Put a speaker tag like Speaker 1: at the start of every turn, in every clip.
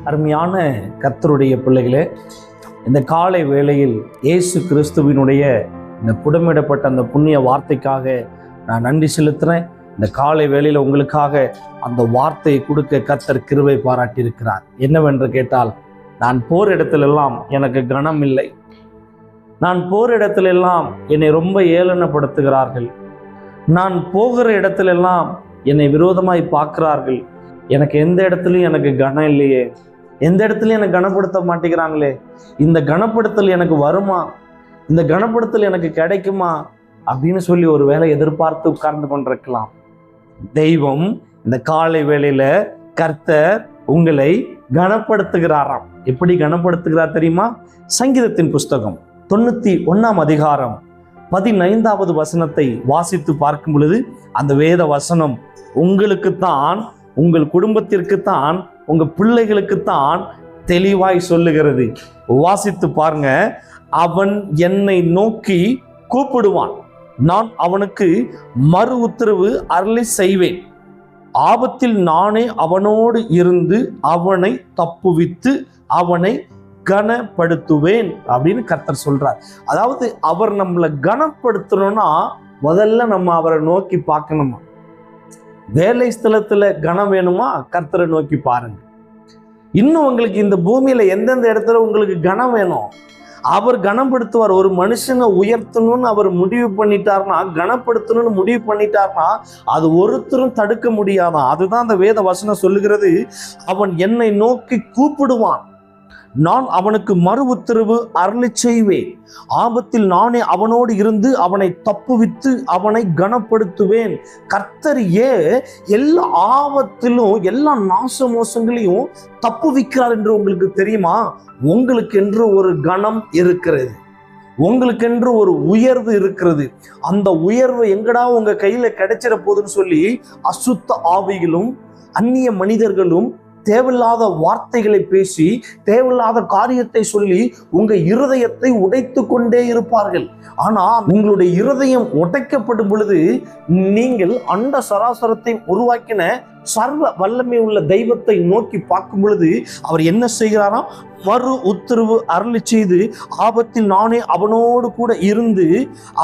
Speaker 1: அருமையான கர்த்தருடைய பிள்ளைகளே, இந்த காலை வேளையில் இயேசு கிறிஸ்துவினுடைய இந்த புடமிடப்பட்ட அந்த புண்ணிய வார்த்தைக்காக நான் நன்றி செலுத்துகிறேன். இந்த காலை வேளையில் உங்களுக்காக அந்த வார்த்தையை கொடுக்க கர்த்தர் கிருபை பாராட்டியிருக்கிறார். என்னவென்று கேட்டால், நான் போர் இடத்திலெல்லாம் எனக்கு கனம் இல்லை, நான் போர் இடத்திலெல்லாம் என்னை ரொம்ப ஏளனப்படுத்துகிறார்கள், நான் போகிற இடத்திலெல்லாம் என்னை விரோதமாய் பார்க்கிறார்கள், எனக்கு எந்த இடத்துலையும் எனக்கு கனம் இல்லையே, எந்த இடத்துலையும் எனக்கு கனப்படுத்த மாட்டேங்கிறாங்களே, இந்த கனப்படுத்தல் எனக்கு வருமா, இந்த கனப்படுத்தல் எனக்கு கிடைக்குமா அப்படின்னு சொல்லி ஒரு வேளை எதிர்பார்த்து உட்கார்ந்து கொண்டிருக்கலாம். தெய்வம் இந்த காலை வேளையில கர்த்தர் உங்களை கனப்படுத்துகிறாராம். எப்படி கனப்படுத்துகிறார் தெரியுமா? சங்கீதத்தின் புஸ்தகம் 91 அதிகாரம் 15வது வசனத்தை வாசித்து பார்க்கும் பொழுது அந்த வேத வசனம் உங்களுக்குத்தான், உங்கள் குடும்பத்திற்குத்தான், உங்க பிள்ளைகளுக்குத்தான் தெளிவாய் சொல்லுகிறது. வாசித்து பாருங்க. அவன் என்னை நோக்கி கூப்பிடுவான், நான் அவனுக்கு மறு உத்தரவு அருளி செய்வேன், ஆபத்தில் நானே அவனோடு இருந்து அவனை தப்புவித்து அவனை கனப்படுத்துவேன் அப்படின்னு கர்த்தர் சொல்றார். அதாவது அவர் நம்மளை கனப்படுத்தணும்னா முதல்ல நம்ம அவரை நோக்கி பார்க்கணுமா. வேலை ஸ்தலத்துல கனம் வேணுமா, கர்த்தரை நோக்கி பாருங்க. இன்னும் உங்களுக்கு இந்த பூமியில எந்தெந்த இடத்துல உங்களுக்கு கனம் வேணும், அவர் கனப்படுத்துவார். ஒரு மனுஷனை உயர்த்தணும்னு அவர் முடிவு பண்ணிட்டார்னா, கனப்படுத்தணும்னு முடிவு பண்ணிட்டார்னா அது ஒருத்தரும் தடுக்க முடியாதான். அதுதான் அந்த வேத வசனம் சொல்லுகிறது. அவன் என்னை நோக்கி கூப்பிடுவான், நான் அவனுக்கு மறு உத்தரவு அருளி செய்வேன், ஆபத்தில் நானே அவனோடு இருந்து அவனை தப்புவித்து அவனை கனப்படுத்துவேன். கர்த்தர் எல்லா ஆபத்திலும் எல்லா நாச மோசங்களையும் தப்புவிக்கிறார் என்று உங்களுக்கு தெரியுமா? உங்களுக்கென்று ஒரு கனம் இருக்கிறது, உங்களுக்கென்று ஒரு உயர்வு இருக்கிறது. அந்த உயர்வு எங்கடா உங்க கையில கிடைச்சிட போகுதுன்னு சொல்லி அசுத்த ஆவிகளும் அந்நிய மனிதர்களும் தேவையில்லாத வார்த்தைகளை பேசி தேவையில்லாத காரியத்தை சொல்லி உங்க இருதயத்தை உடைத்து கொண்டே இருப்பார்கள். ஆனா உங்களுடைய இருதயம் உடைக்கப்படும் பொழுது நீங்கள் அண்ட சராசரத்தை உருவாக்கின சர்வ வல்லமை உள்ள தெய்வத்தை நோக்கி பார்க்கும் பொழுது அவர் என்ன செய்கிறாராம்? மறு உத்தரவு அருளி செய்து ஆபத்தில் நானே அவனோடு கூட இருந்து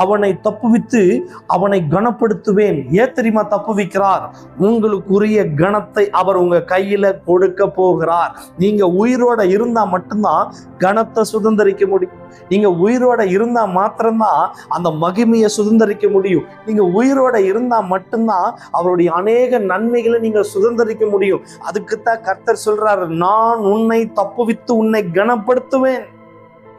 Speaker 1: அவனை தப்புவித்து அவனை கனப்படுத்துவேன். ஏன் தெரியுமா தப்புவிக்கிறார்? உங்களுக்குரிய கனத்தை அவர் உங்க கையில கொடுக்க போகிறார். நீங்க உயிரோட இருந்தா மட்டும்தான் கனத்தை சுதந்திரிக்க முடியும். நீங்க உயிரோட இருந்தா மாத்திரம்தான் அந்த மகிமையை சுதந்திரிக்க முடியும். நீங்க உயிரோட இருந்தா மட்டும்தான் அவருடைய அநேக நன்மைகளை நீங்க சுதந்திரிக்க முடியும். அதுக்குத்தான் கர்த்தர் சொல்றாரு, நான் உன்னை தப்புவித்து உன்னை கனப்படுத்துவேன்.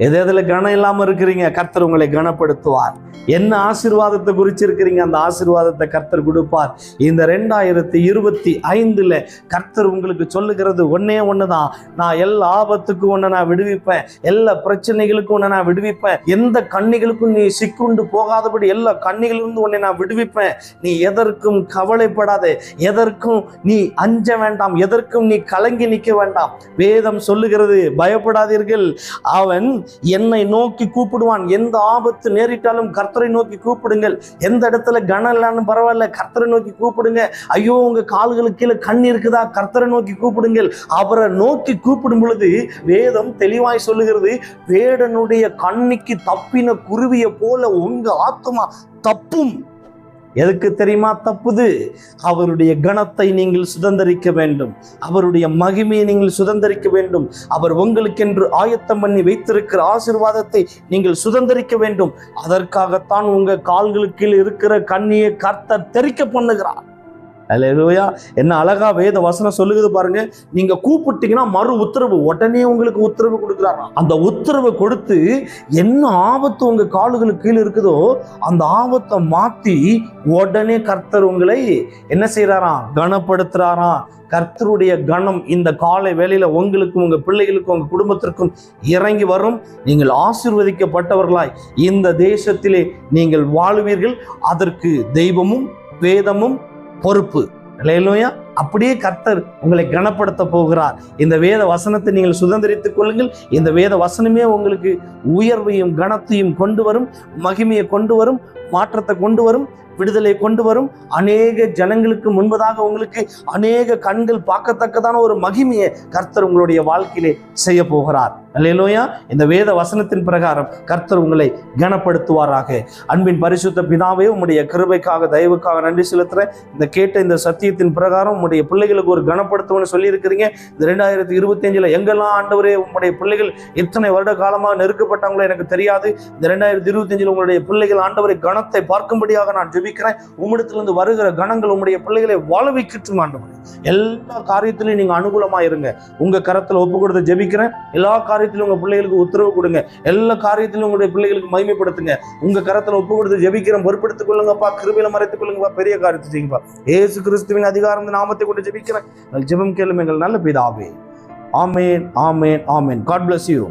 Speaker 1: எதுல கனம் இல்லாம இருக்கிறீங்க, கர்த்தர் உங்களை கனப்படுத்துவார். என்ன ஆசீர்வாதத்தை குறிச்சு இருக்கிறீங்க, அந்த ஆசீர்வாதத்தை கர்த்தர் கொடுப்பார். இந்த 2025 கர்த்தர் உங்களுக்கு சொல்லுகிறது ஒன்னே ஒண்ணுதான், நான் எல்லா ஆபத்துக்கும் உன்னை நான் விடுவிப்பேன், எல்லா பிரச்சனைகளுக்கும் உன்னை நான் விடுவிப்பேன், எந்த கண்ணிகளுக்கும் நீ சிக்குண்டு போகாதபடி எல்லா கண்ணிகளிலிருந்து உன்னை நான் விடுவிப்பேன். நீ எதற்கும் கவலைப்படாதே, எதற்கும் நீ அஞ்ச வேண்டாம், எதற்கும் நீ கலங்கி நிற்க வேண்டாம். வேதம் சொல்லுகிறது, பயப்படாதீர்கள், அவன் என்னை நோக்கி கூப்பிடுவான். எந்த ஆபத்து நேரிட்டாலும் கர்த்தரை நோக்கி கூப்பிடுங்கள். எந்த இடத்துல கனம் இல்லைன்னு பரவாயில்ல, கர்த்தரை நோக்கி கூப்பிடுங்க. ஐயோ உங்க கால்களுக்கு கீழே கண் இருக்குதா, கர்த்தரை நோக்கி கூப்பிடுங்கள். அவரை நோக்கி கூப்பிடும் பொழுது வேதம் தெளிவாய் சொல்லுகிறது, வேடனுடைய கண்ணிக்கு தப்பின குருவியை போல உங்க ஆத்மா தப்பும். எதுக்கு தெரியுமா தப்புது? அவருடைய கனத்தை நீங்கள் சுதந்திரிக்க வேண்டும், அவருடைய மகிமையை நீங்கள் சுதந்திரிக்க வேண்டும், அவர் உங்களுக்கென்று ஆயத்தம் பண்ணி வைத்திருக்கிற ஆசீர்வாதத்தை நீங்கள் சுதந்திரிக்க வேண்டும். அதற்காகத்தான் உங்க கால்களுக்கு இருக்கிற கண்ணியை கர்த்தர் தெறிக்க பண்ணுகிறார். அல்லேலூயா. என்ன அழகா வேத வசனம் சொல்லுகிறது பாருங்க. நீங்க கூப்பிட்டீங்கன்னா மறு உத்தரவு உடனே உங்களுக்கு உத்தரவு கொடுக்குறாராம். அந்த உத்தரவை கொடுத்து என்ன ஆபத்து உங்க கால்களுக்கு கீழே இருக்குதோ அந்த ஆபத்தை மாத்தி உடனே கர்த்தர் உங்களை என்ன செய்யறாராம்? கனப்படுத்துறாராம். கர்த்தருடைய கனம் இந்த காலை வேளையில உங்களுக்கும் உங்க பிள்ளைகளுக்கும் உங்க குடும்பத்திற்கும் இறங்கி வரும். நீங்கள் ஆசீர்வதிக்கப்பட்டவர்களாய் இந்த தேசத்திலே நீங்கள் வாழுவீர்கள். அதற்கு தெய்வமும் வேதமும் பொறுப்பு. அல்லேலூயா. அப்படியே கர்த்தர் உங்களை கனப்படுத்த போகிறார். இந்த வேத வசனத்தை நீங்கள் சுதந்திரித்துக் கொள்ளுங்கள். இந்த வேத வசனமே உங்களுக்கு உயர்வையும் கனத்தையும் கொண்டு வரும், மகிமையை கொண்டு வரும், மாற்றத்தை கொண்டு வரும், விடுதலை கொண்டு வரும். அநேக ஜனங்களுக்கு முன்பதாக உங்களுக்கு அநேக கண்கள் பார்க்கத்தக்கதான ஒரு மகிமையை கர்த்தர் உங்களுடைய வாழ்க்கையிலே செய்ய போகிறார். அல்லேலூயா. இந்த வேத வசனத்தின் பிரகாரம் கர்த்தர் உங்களை கனப்படுத்துவாராக. அன்பின் பரிசுத்த பிதாவே, உம்முடைய கிருபைக்காக தயவுக்காக நன்றி செலுத்துறேன். இந்த கேட்ட இந்த சத்தியத்தின் பிரகாரம் உம்முடைய பிள்ளைகளுக்கு ஒரு கனப்படுத்துவன்னு சொல்லியிருக்கிறீங்க. இந்த 2025 எங்கெல்லாம் ஆண்டவரே உம்முடைய பிள்ளைகள் இத்தனை வருட காலமாக நெருக்கப்பட்டாங்களோ எனக்கு தெரியாது. இந்த 2025 உங்களுடைய பிள்ளைகள் ஆண்டவரை கனத்தை பார்க்கும்படியாக நான் ஜெபிக்கிறேன். உம்மிடத்திலிருந்து வருகிற கணங்கள் உம்முடைய பிள்ளைகளை வாழ வைக்கட்டும் ஆண்டவரே. எல்லா காரியத்திலையும் நீங்க அனுகூலமா இருங்க. உங்க கரத்துல ஒப்பு கொடுத்து ஜெபிக்கிறேன். எல்லா காரியத்திலும் உங்க பிள்ளைகளுக்கு உத்தரவு கொடுங்க. எல்லா காரியத்திலும் உங்களுடைய பிள்ளைகளுக்கு மகிமைப்படுத்துங்க. உங்க கரத்துல ஒப்பு கொடுத்து ஜெபிக்கிறேன். பொறுப்படுத்திக் கொள்ளுங்கப்பா, கிருபையில மறைத்துக் கொள்ளுங்கப்பா, பெரிய காரியத்தை செய்யுங்கப்பா. இயேசு கிறிஸ்துவின் அதிகாரம் நாமத்தை கொண்டு ஜெபிக்கிறேன். ஜெபம் கேளும் எங்கள் நல்ல பிதாவே. ஆமேன், ஆமேன், ஆமேன். God bless you.